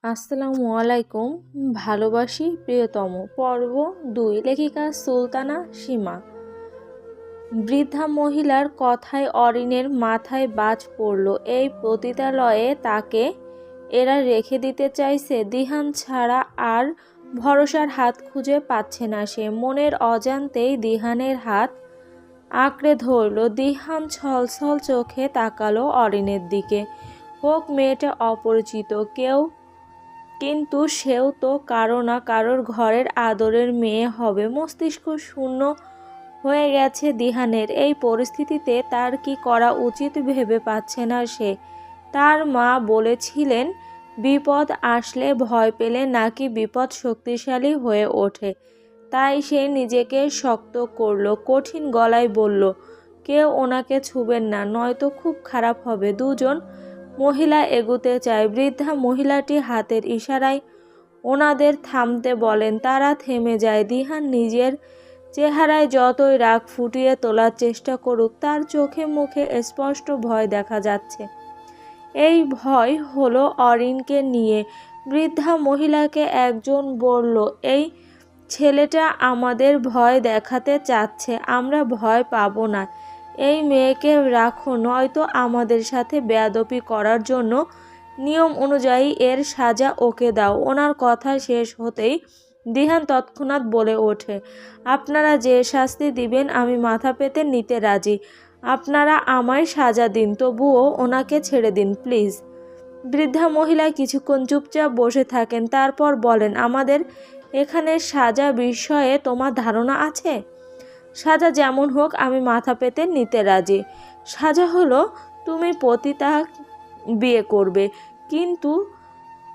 আসসালামু আলাইকুম। ভালোবাসি প্রিয়তম পর্ব ২। লেখিকা সুলতানা সীমা। বৃদ্ধা মহিলার কথায় অরিনের মাথায় বাজ পড়ল। এই পতিতালয়ে তাকে এরা রেখে দিতে চাইছে। দিহান ছাড়া আর ভরসার হাত খুঁজে পাচ্ছে না সে। মনের অজান্তেই দিহানের হাত আঁকড়ে ধরল। দিহান ছলছল চোখে তাকালো অরিনের দিকে। হোক মেয়েটা অপরিচিত কেউ, কিন্তু সেও তো কারো না কারোর ঘরের আদরের মেয়ে হবে। মস্তিষ্ক শূন্য হয়ে গেছে দিহানের। এই পরিস্থিতিতে তার কি করা উচিত ভেবে পাচ্ছে না সে। তার মা বলেছিলেন বিপদ আসলে ভয় পেলে নাকি বিপদ শক্তিশালী হয়ে ওঠে। তাই সে নিজেকে শক্ত করল, কঠিন গলায় বলল, কেউ ওনাকে ছুবেন না, নয়তো খুব খারাপ হবে। দুজন মহিলা এগুতে চায়। বৃদ্ধা মহিলাটি হাতের ইশারায় ওনাদের থামতে বলেন। তারা থেমে যায়। দিহান নিজের চেহারায় যতই রাগ ফুটিয়ে তোলার চেষ্টা করুক, তার চোখে মুখে স্পষ্ট ভয় দেখা যাচ্ছে। এই ভয় হলো অরিনকে নিয়ে। বৃদ্ধা মহিলাকে একজন বলল, এই ছেলেটা আমাদের ভয় দেখাতে চাচ্ছে, আমরা ভয় পাবো না। এই মেয়েকে রাখো, নয়তো আমাদের সাথে বেয়াদবি করার জন্য নিয়ম অনুযায়ী এর সাজা ওকে দাও। ওনার কথা শেষ হতেই দিহান তৎক্ষণাৎ বলে ওঠে, আপনারা যে শাস্তি দিবেন আমি মাথা পেতে নিতে রাজি। আপনারা আমায় সাজা দিন, তবুও ওনাকে ছেড়ে দিন প্লিজ। বৃদ্ধা মহিলা কিছুক্ষণ চুপচাপ বসে থাকেন, তারপর বলেন, আমাদের এখানে সাজা বিষয়ে তোমার ধারণা আছে? সাজা যেমন হোক আমি মাথা পেতে নিতে রাজি। সাজা হলো তুমি পতিতা বিয়ে করবে, কিন্তু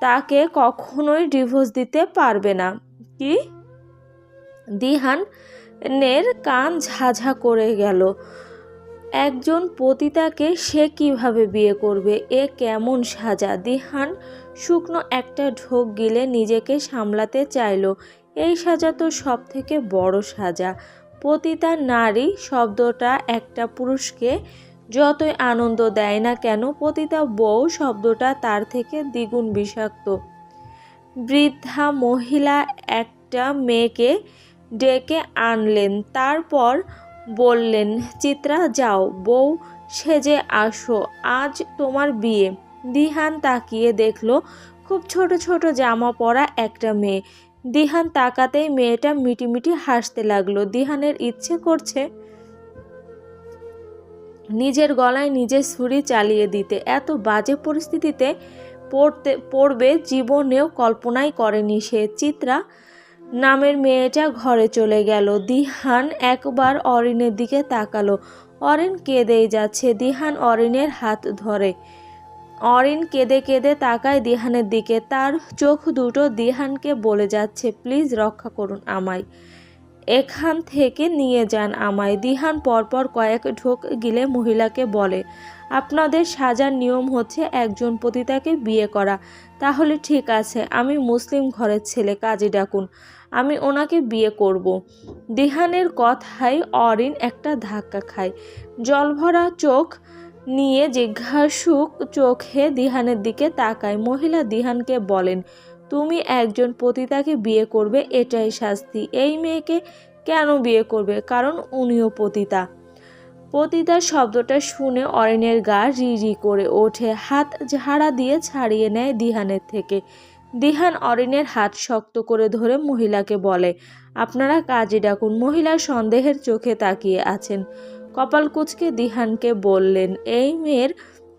তাকে কখনোই ডিভোর্স দিতে পারবে না। কি? দিহানের কান ঝাঝা করে গেল। একজন পতিতাকে সে কিভাবে বিয়ে করবে? এ কেমন সাজা? দিহান শুকনো একটা ঢোক গিলে নিজেকে সামলাতে চাইল। এই সাজা তো সব থেকে বড় সাজা। পতিতা নারী শব্দটা একটা পুরুষকে যতই আনন্দ দেয় না কেন, পতিতা বউ শব্দটা তার থেকে দ্বিগুণ বিষাক্ত। বৃদ্ধা মহিলা একটা মেয়েকে ডেকে আনলেন, তারপর বললেন, চিত্রা যাও, বউ সেজে আসো, আজ তোমার বিয়ে। দিহান তাকিয়ে দেখলো খুব ছোট ছোট জামা পরা একটা মেয়ে। দিহান তাকাতেই মেয়েটা মিটিমিটি হাসতে লাগলো। দিহানের ইচ্ছে করছে নিজের গলায় নিজে ছুরি চালিয়ে দিতে। এত বাজে পরিস্থিতিতে পড়বে জীবনেও কল্পনাই করেনি সে। চিত্রা নামের মেয়েটা ঘরে চলে গেল। দিহান একবার অরিনের দিকে তাকালো। অরিন কেঁদেই যাচ্ছে। দিহান অরিনের হাত ধরে। অরিন কেঁদে কেঁদে তাকায় দিহানের দিকে। তার চোখ দুটো দিহানকে বলে যাচ্ছে, প্লিজ রক্ষা করুন আমায়, এখান থেকে নিয়ে যান আমায়। দিহান পরপর কয়েক ঢোক গিলে মহিলাকে বলে, আপনাদের সাজার নিয়ম হচ্ছে একজন পতিতাকে বিয়ে করা। তাহলে ঠিক আছে, আমি মুসলিম ঘরের ছেলে, কাজী ডাকুন, আমি ওনাকে বিয়ে করব। দিহানের কথায় অরিন একটা ধাক্কা খায়। জলভরা চোখ নিয়ে জিজ্ঞাসুক চোখে দিহানের দিকে তাকায়। মহিলা দিহানকে বলেন, তুমি একজন পতিতাকে বিয়ে করবে, এটাই শাস্তি। এই মেয়েকে কেন বিয়ে করবে? কারণ উনিও পতিতা। পতিতা শব্দটা শুনে অরিনের গা রি রি করে ওঠে। হাত ঝাড়া দিয়ে ছাড়িয়ে নেয় দিহানের থেকে। দিহান অরিনের হাত শক্ত করে ধরে মহিলাকে বলে, আপনারা কাজী ডাকুন। মহিলা সন্দেহের চোখে তাকিয়ে আছেন। কপাল কুঁচকে দিহানকে বললেন, এই মেয়ের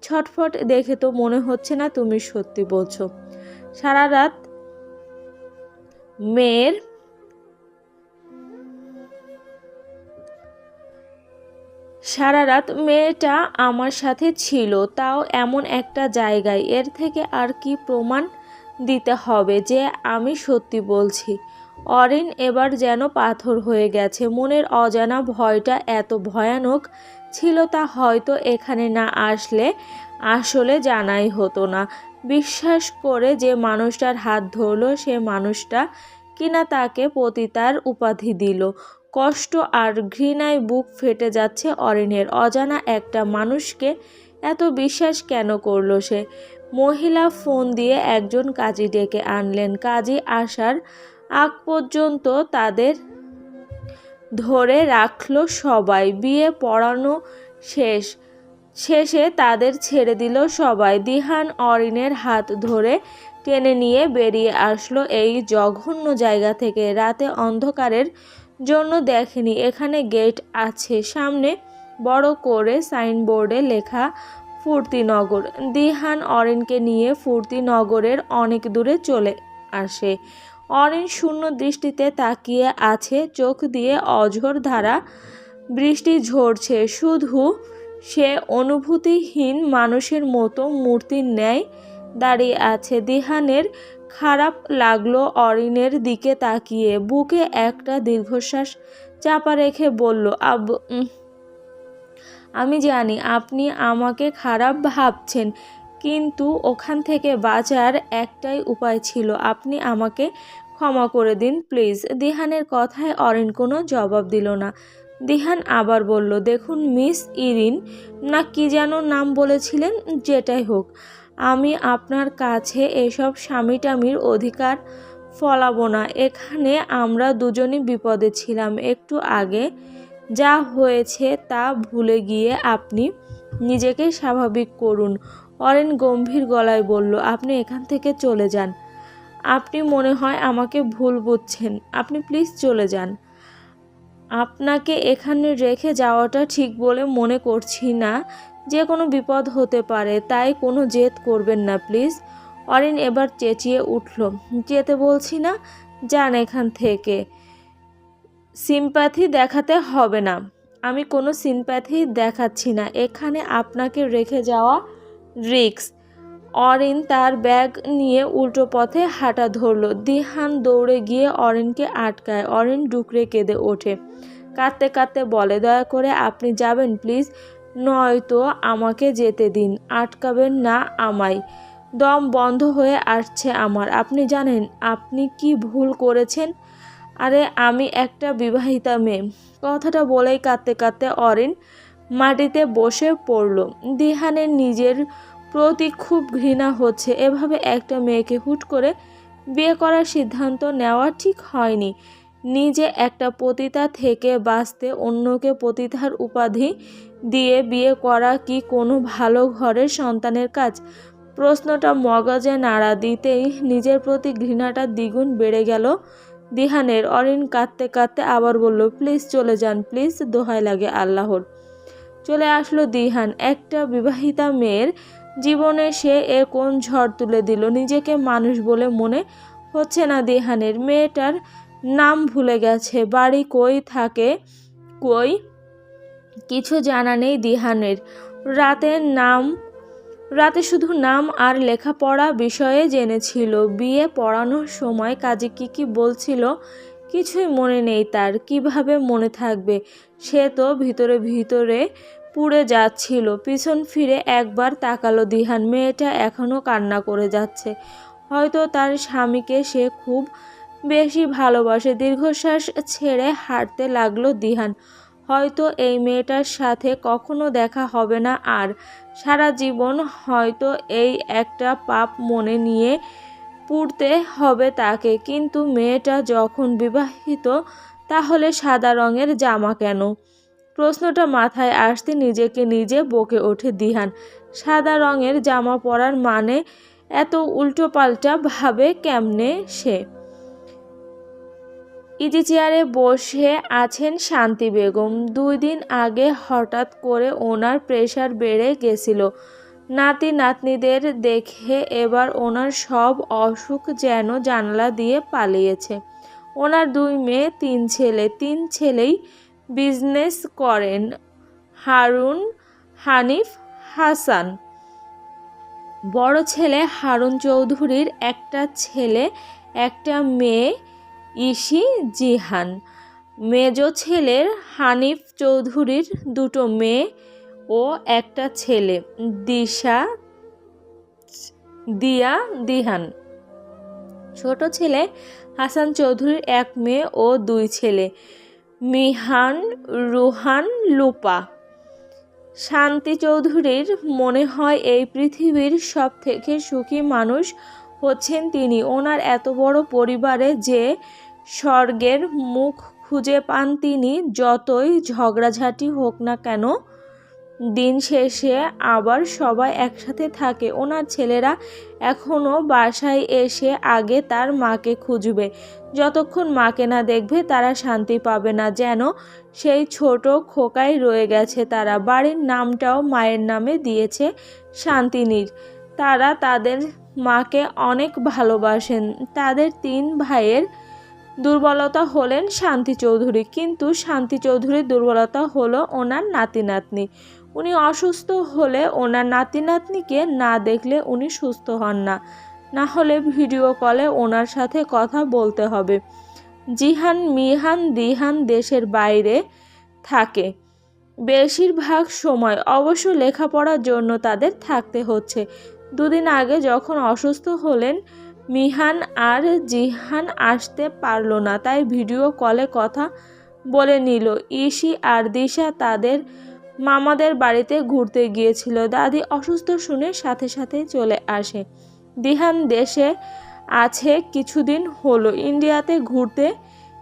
ছটফট দেখে তো মনে হচ্ছে না তুমি সত্যি বলছো। সারা রাত মেয়েটা আমার সাথে ছিল, তাও এমন একটা জায়গায়। এর থেকে আর কি প্রমাণ দিতে হবে যে আমি সত্যি বলছি? অরিন এবার যেন পাথর হয়ে গেছে। মনের অজানা ভয়টা এত ভয়ানক ছিল তা হয়তো এখানে না আসলে আসলে জানাই হতো না। বিশ্বাস করে যে মানুষটার হাত ধরলো, সে মানুষটা কিনা তাকে পতিতার উপাধি দিল। কষ্ট আর ঘৃণায় বুক ফেটে যাচ্ছে অরিনের। অজানা একটা মানুষকে এত বিশ্বাস কেন করলো সে? মহিলা ফোন দিয়ে একজন কাজী ডেকে আনলেন। কাজী আসার আগ পর্যন্ত তাদের ধরে রাখল সবাই। বিয়ে পড়ানো শেষে তাদের ছেড়ে দিল সবাই। দিহান অরিনের হাত ধরে টেনে নিয়ে বেরিয়ে আসলো এই জঘন্য জায়গা থেকে। রাতে অন্ধকারের জন্য দেখেনি এখানে গেট আছে। সামনে বড় করে সাইনবোর্ডে লেখা ফুর্তিনগর। দিহান অরিনকে নিয়ে ফুর্তিনগরের অনেক দূরে চলে আসে। অরিন শূন্য দৃষ্টিতে তাকিয়ে আছে, চোখ দিয়ে অঝোর ধারা বৃষ্টি ঝরছে। শুধু সে অনুভূতিহীন মানুষের মতো মূর্তির ন্যায় দাঁড়িয়ে আছে। দিহানের খারাপ লাগলো অরিনের দিকে তাকিয়ে। বুকে একটা দীর্ঘশ্বাস চাপা রেখে বলল, আমি জানি আপনি আমাকে খারাপ ভাবছেন, কিন্তু ওখান থেকে বাঁচার একটাই উপায় ছিল। আপনি আমাকে ক্ষমা করে দিন প্লিজ। দিহানের কথায় অরিন কোনো জবাব দিল না। দিহান আবার বলল, দেখুন মিস ইরিন, না কি যেন নাম বলেছিলেন, যেটাই হোক, আমি আপনার কাছে এসব স্বামীটামির অধিকার ফলাবো না। এখানে আমরা দুজনই বিপদে ছিলাম। একটু আগে যা হয়েছে তা ভুলে গিয়ে আপনি নিজেকে স্বাভাবিক করুন। অরিন গম্ভীর গলায় বলল, আপনি এখান থেকে চলে যান। আপনি মনে হয় আমাকে ভুল বুঝছেন। আপনি প্লিজ চলে যান। আপনাকে এখানে রেখে যাওয়াটা ঠিক বলে মনে করছি না। যে কোনো বিপদ হতে পারে, তাই কোনো জেদ করবেন না প্লিজ। অরিন এবার চেঁচিয়ে উঠল, যেতে বলছি না, যান এখান থেকে। সিম্প্যাথি দেখাতে হবে না। আমি কোনো সিম্প্যাথি দেখাচ্ছি না। এখানে আপনাকে রেখে যাওয়া রিস্ক। অরিন তার ব্যাগ নিয়ে উল্টো পথে হাঁটা ধরল। দিহান দৌড়ে গিয়ে অরিনকে আটকায়। অরিন ডুকরে কেঁদে ওঠে। কাঁদতে কাঁদতে বলে, দয়া করে আপনি যাবেন প্লিজ, নয়তো আমাকে যেতে দিন। আটকাবেন না আমায়। দম বন্ধ হয়ে আসছে আমার। আপনি জানেন আপনি কি ভুল করেছেন? আরে আমি একটা বিবাহিতা মেয়ে। কথাটা বলেই কাঁদতে কাঁদতে অরিন মাটিতে বসে পড়ল। দিহানের নিজের প্রতি খুব ঘৃণা হচ্ছে। এভাবে একটা মেয়েকে হুট করে বিয়ে করার সিদ্ধান্ত নেওয়া ঠিক হয়নি। নিজে একটা পতিতা থেকে বাঁচতে অন্যকে পতিতার উপাধি দিয়ে বিয়ে করা কি কোনো ভালো ঘরের সন্তানের কাজ? প্রশ্নটা মগজে নাড়া দিতেই নিজের প্রতি ঘৃণাটা দ্বিগুণ বেড়ে গেল দিহানের। অরিন কাঁদতে কাঁদতে আবার বলল, প্লিজ চলে যান প্লিজ, দোহাই লাগে আল্লাহর। চলে আসলো দিহান। একটা বিবাহিতা মেয়ের জীবনে সে এ কোন ঝড় তুলে দিল। নিজেকে মানুষ বলে মনে হচ্ছে না দিহানের। মেয়েটার নাম ভুলে গেছে, বাড়ি কই থাকে কই কিছু জানা নেই দিহানের। রাতে শুধু নাম আর লেখাপড়া বিষয়ে জেনেছিল। বিয়ে পড়ানোর সময় কাজে কি বলছিল কিছুই মনে নেই তার। কিভাবে মনে থাকবে? সে তো ভিতরে ভিতরে পুড়ে যাচ্ছিল। পিছন ফিরে একবার তাকালো দিহান। মেয়েটা এখনো কান্না করে যাচ্ছে। হয়তো তার স্বামীকে সে খুব বেশি ভালোবাসে। দীর্ঘশ্বাস ছেড়ে হাঁটতে লাগলো দিহান। হয়তো এই মেয়েটার সাথে কখনো দেখা হবে না আর। সারা জীবন হয়তো এই একটা পাপ মনে নিয়ে পুড়তে হবে তাকে। কিন্তু মেয়েটা যখন বিবাহিত, তাহলে সাদা রঙের জামা কেন? প্রশ্নটা মাথায় আসতে নিজেকে নিজে বকে ওঠে দিহান। সাদা রঙের জামা পরার মানে এত উল্টোপাল্টা ভাবে কেমনে সে? ইজি চেয়ারে বসে আছেন শান্তি বেগম। 2 দিন আগে হঠাৎ করে ওনার প্রেশার বেড়ে গেছিল। নাতি নাতনিদের দেখে এবার ওনার সব অসুখ যেন জানালা দিয়ে পালিয়েছে। ওনার 2 মেয়ে 3 ছেলে। 3 ছেলেই বিজনেস করেন। হারুন, হানিফ, হাসান। বড় ছেলে হারুন চৌধুরীর একটা ছেলে একটা মেয়ে, ইসি, জিহান। মেজ ছেলের হানিফ চৌধুরীর 2 মেয়ে ও একটা ছেলে, দিয়া, দিহান। ছোট ছেলে হাসান চৌধুরীর 1 মেয়ে ও 2 ছেলে, মিহান, রুহান, লুপা। শান্তি চৌধুরীর মনে হয় এই পৃথিবীর সব থেকে সুখী মানুষ হচ্ছেন তিনি। ওনার এত বড় পরিবারে যে স্বর্গের মুখ খুঁজে পান তিনি। যতই ঝগড়াঝাটি হোক না কেন দিন শেষে আবার সবাই একসাথে থাকে। ওনার ছেলেরা এখনও বাসায় এসে আগে তার মাকে খুঁজবে। যতক্ষণ মাকে না দেখবে তারা শান্তি পাবে না, যেন সেই ছোট খোকাই রয়ে গেছে তারা। বাড়ির নামটাও মায়ের নামে দিয়েছে শান্তিনীর। তারা তাদের মাকে অনেক ভালোবাসেন। তাদের 3 ভাইয়ের দুর্বলতা হলেন শান্তি চৌধুরী, কিন্তু শান্তি চৌধুরীর দুর্বলতা হলো ওনার নাতি নাতনি। উনি অসুস্থ হলে ওনার নাতি নাতনিকে না দেখলে উনি সুস্থ হন না। না হলে ভিডিও কলে ওনার সাথে কথা বলতে হবে। জিহান, মিহান, দিহান দেশের বাইরে থাকে বেশিরভাগ সময়। অবশ্য লেখাপড়ার জন্য তাদের থাকতে হচ্ছে। 2 দিন আগে যখন অসুস্থ হলেন মিহান আর জিহান আসতে পারলো না, তাই ভিডিও কলে কথা বলে নিল। ইসি আর দিশা তাদের মামাদের বাড়িতে ঘুরতে গিয়েছিল। দাদি অসুস্থ শুনে সাথে সাথে চলে আসে। দিহান দেশে আছে কিছুদিন হলো, ইন্ডিয়াতে ঘুরতে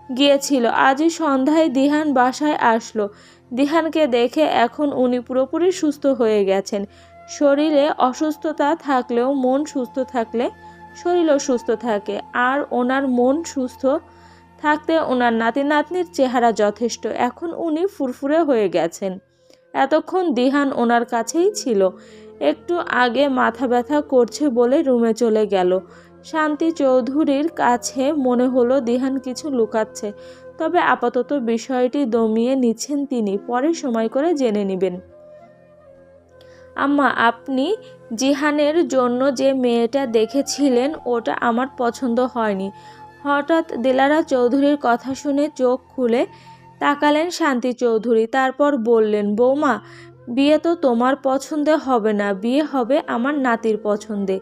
গিয়েছিল। আজই সন্ধ্যায় দিহান বাসায় আসলো। দিহানকে দেখে এখন উনি পুরোপুরি সুস্থ হয়ে গেছেন। শরীরে অসুস্থতা থাকলেও মন সুস্থ থাকলে শরীরও সুস্থ থাকে, আর ওনার মন সুস্থ থাকতে ওনার নাতি নাতনির চেহারা যথেষ্ট। এখন উনি ফুরফুরে হয়ে গেছেন। এতক্ষণ দিহান ওনার কাছেই ছিল। একটু আগে মাথা ব্যথা করছে বলে রুমে চলে গেল। শান্তি চৌধুরীর কাছে মনে হলো দিহান কিছু লুকাচ্ছে, তবে আপাতত বিষয়টি দমিয়ে নিচ্ছেন তিনি, পরে সময় করে জেনে নেবেন। আম্মা, আপনি জিহানের জন্য যে মেয়েটা দেখেছিলেন ওটা আমার পছন্দ হয়নি। হঠাৎ দিলারা চৌধুরীর কথা শুনে চোখ খুলে তাকালেন শান্তি চৌধুরী। তারপর বললেন, বৌমা, বিয়ে তো তোমার পছন্দে হবে না, বিয়ে হবে আমার নাতির পছন্দে।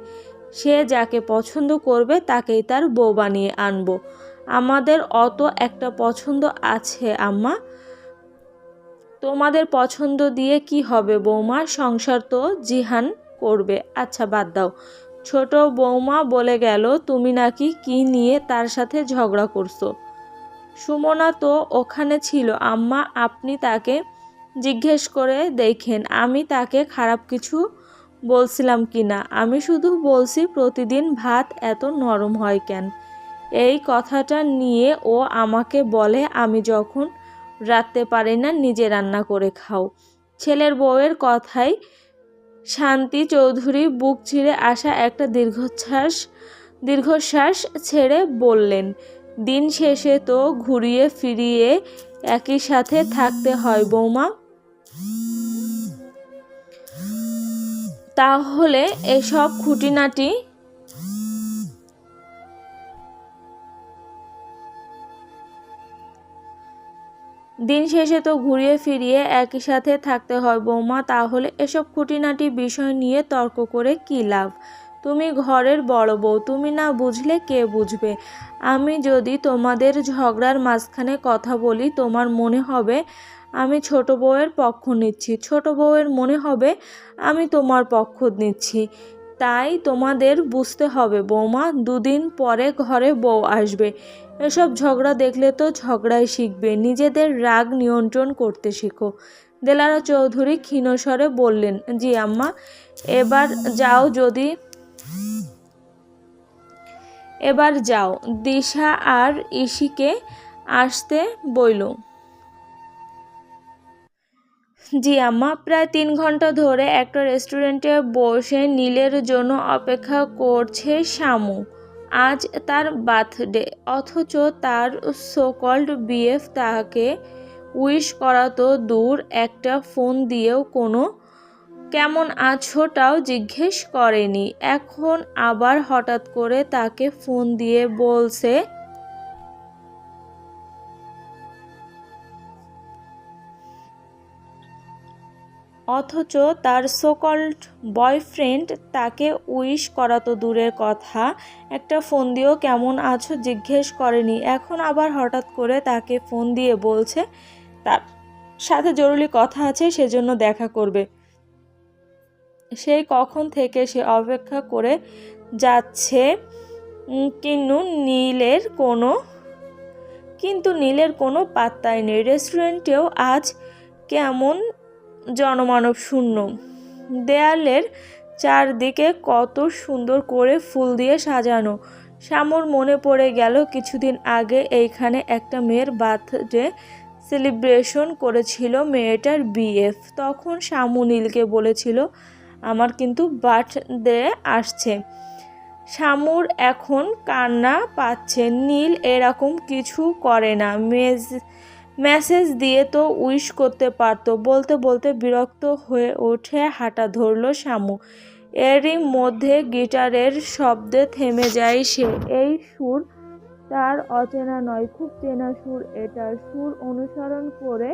সে যাকে পছন্দ করবে তাকেই তার বউ বানিয়ে আনবো। আমাদের অত একটা পছন্দ আছে আম্মা। তোমাদের পছন্দ দিয়ে কি হবে বৌমা, সংসার তো জিহান করবে। আচ্ছা বাদ দাও। ছোট বৌমা বলে গেল তুমি নাকি কি নিয়ে তার সাথে ঝগড়া করছো। সুমনা তো ওখানে ছিল আম্মা, আপনি তাকে জিজ্ঞেস করে দেখেন আমি তাকে খারাপ কিছু বলছিলাম কি না। আমি শুধু বলছি প্রতিদিন ভাত এত নরম হয় কেন। এই কথাটা নিয়ে ও আমাকে বলে আমি যখন রাঁধতে পারি না নিজে রান্না করে খাও। ছেলের বউয়ের কথায় শান্তি চৌধুরী বুক চিরে আসা একটা দীর্ঘশ্বাস ছেড়ে বললেন, দিন শেষে তো ঘুরিয়ে ফিরিয়ে একই সাথে থাকতে হয় বৌমা। তাহলে এসব খুঁটিনাটি দিন শেষে তো ঘুরিয়ে ফিরিয়ে একই সাথে থাকতে হয় বৌমা। তাহলে এসব খুঁটিনাটি বিষয় নিয়ে তর্ক করে কী লাভ। তুমি ঘরের বড় বউ, তুমি না বুঝলে কে বুঝবে। আমি যদি তোমাদের ঝগড়ার মাঝখানে কথা বলি তোমার মনে হবে আমি ছোট বউয়ের পক্ষ নিচ্ছি, ছোট বউয়ের মনে হবে আমি তোমার পক্ষ নিচ্ছি। তাই তোমাদের বুঝতে হবে বৌমা, 2 দিন পরে ঘরে বউ আসবে। এসব ঝগড়া দেখলে তো ঝগড়াই শিখবে। নিজেদের রাগ নিয়ন্ত্রণ করতে শেখো। দেলারা চৌধুরী ক্ষীণস্বরে বললেন, জি আম্মা। এবার যাও দিশা আর ইসিকে আসতে বইল। জি আম্মা। প্রায় 3 ঘন্টা ধরে একটা রেস্টুরেন্টে বসে নীলের জন্য অপেক্ষা করছে শামু। আজ তার বার্থডে, অথচ তার সোকল্ড বিএফ তাকে উইশ করা তো দূর, একটা ফোন দিয়েও কোনো কেমন আছোটাও জিজ্ঞেস করেনি। এখন আবার হঠাৎ করে তাকে ফোন দিয়ে বলছে অথচ তার সোকল্ড বয়ফ্রেন্ড তাকে উইশ করা তো দূরের কথা, একটা ফোন দিয়েও কেমন আছো জিজ্ঞেস করেনি। এখন আবার হঠাৎ করে তাকে ফোন দিয়ে বলছে তার সাথে জরুরি কথা আছে, সেজন্য দেখা করবে। সেই কখন থেকে সে অপেক্ষা করে যাচ্ছে, কিন্তু নীলের কোনো পাত্তাই নেই। রেস্টুরেন্টেও আজ কেমন জনমানব শূন্য। দেয়ালের চারদিকে কত সুন্দর করে ফুল দিয়ে সাজানো। শামুর মনে পড়ে গেল কিছুদিন আগে এইখানে একটা মেয়ের বার্থডে সেলিব্রেশন করেছিল, মেয়েটার বিএফ। তখন শামু নীলকে বলেছিল, আমার কিন্তু বার্থডে আসছে। শামুর এখন কান্না পাচ্ছে। নীল এরকম কিছু করে না, মেসেজ দিয়ে তো উইশ করতে পারতো। বলতে বলতে বিরক্ত হয়ে উঠে হাঁটা ধরলো শামু। এরই মধ্যে গিটারের শব্দে থেমে যায় সে। এই সুর তার অচেনা নয়, খুব চেনা সুর। এটার সুর অনুসরণ করে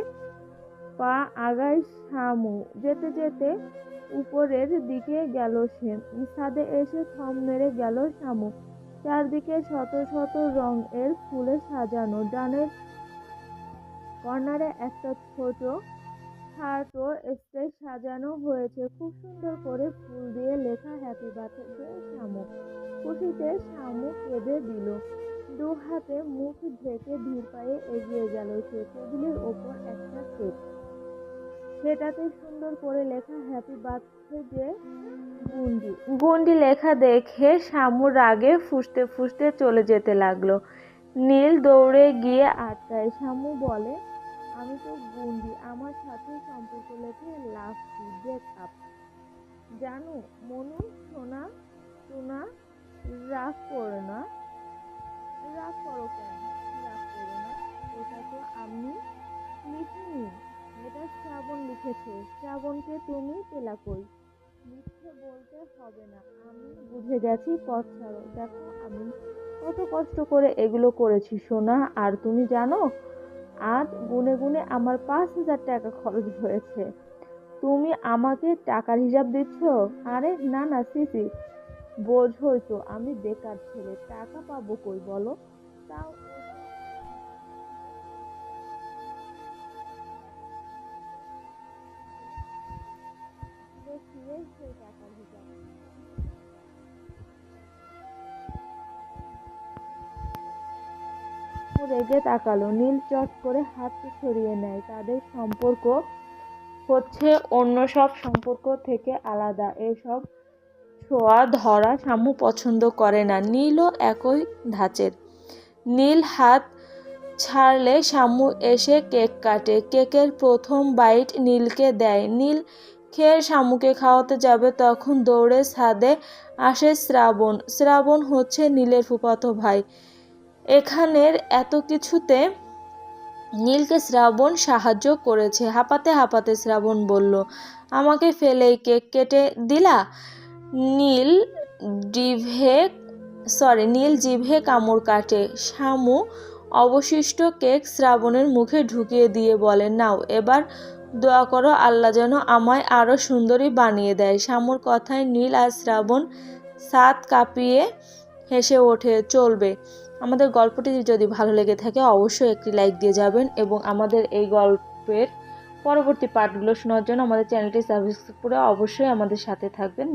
পা আগায় শামু। যেতে যেতে উপরের দিকে গেল সে। ছাদে এসে থম মেরে গেল শামু। চারদিকে শত শত রঙের ফুলে সাজানো। ডানের কর্নারে একটা ছোট খাটো স্টেজ সাজানো হয়েছে, খুব সুন্দর করে ফুল দিয়ে লেখা হ্যাপি বার্থডে শামু। খুশিতে শামু কেঁদে দিল। দু হাতে মুখ ঢেকে ধীর পায়ে এগিয়ে গেল সে। টেবিলের ওপর একটা কেক, সেটাতে সুন্দর করে লেখা হ্যাপি বার্থডে গুন্ডি লেখা দেখে শামু রাগে ফুঁসতে ফুঁসতে চলে যেতে লাগলো। নীল দৌড়ে গিয়ে আটকায়। শামু বলে, আমি তো গুন্ডি, আমার সাথে সম্পর্ক লেখে লাভ কি, ব্রেক আপ। জানো মনু, সোনা সোনা, রাগ করো না। রাগ করো কেন? রাগ করো না, এটা তো আমি লিখিনি, এটা শ্রাবণ লিখেছে। শ্রাবণকে তুমি পেলা কই? মিথ্যে বলতে হবে না, আমি বুঝে গেছি, পথ ছাড়ো। দেখো আমি কত কষ্ট করে এগুলো করেছি সোনা। আর তুমি জানো, আজ গুনে গুনে আমার 5,000 টাকা খরচ হয়েছে। তুমি আমাকে টাকার হিসাব দিচ্ছ? আরে না না, সিসি, বোঝই তো আমি বেকার ছেলে, টাকা পাবো কই বলো? তাও দেখিয়ে সেই টাকার হিসাব। রেগে তাকালো। নীল চট করে হাত সরিয়ে নেয়। তাদের সম্পর্ক হচ্ছে অন্য সব সম্পর্ক থেকে আলাদা। এসব ছোঁয়া ধরা শামু পছন্দ করে না। নীলও একই ধাঁচের। নীল হাত ছাড়লে শামু এসে কেক কাটে। কেকের প্রথম বাইট নীলকে দেয়। নীল খেয়ে শামুকে খাওয়াতে যাবে, তখন দৌড়ে ছাদে আসে শ্রাবণ। শ্রাবণ হচ্ছে নীলের ফুফাতো ভাই। এখানের এত কিছুতে নীলকে শ্রাবণ সাহায্য করেছে। হাঁপাতে হাঁপাতে শ্রাবণ বলল, আমাকে ফেলেই কেক কেটে দিলা? নীল জিভে কামড় কাটে। শামু অবশিষ্ট কেক শ্রাবণের মুখে ঢুকিয়ে দিয়ে বলে, নাও এবার দোয়া করো আল্লাহ যেন আমায় আরো সুন্দরী বানিয়ে দেয়। শামুর কথায় নীল আর শ্রাবণ ছাদ কাঁপিয়ে হেসে ওঠে। চলবে। আমাদের গল্পটি যদি ভালো লেগে থাকে অবশ্যই একটি লাইক দিয়ে যাবেন এবং আমাদের এই গল্পের পরবর্তী পার্টগুলো শোনার জন্য আমাদের চ্যানেলটি সাবস্ক্রাইব করে অবশ্যই আমাদের সাথে থাকবেন।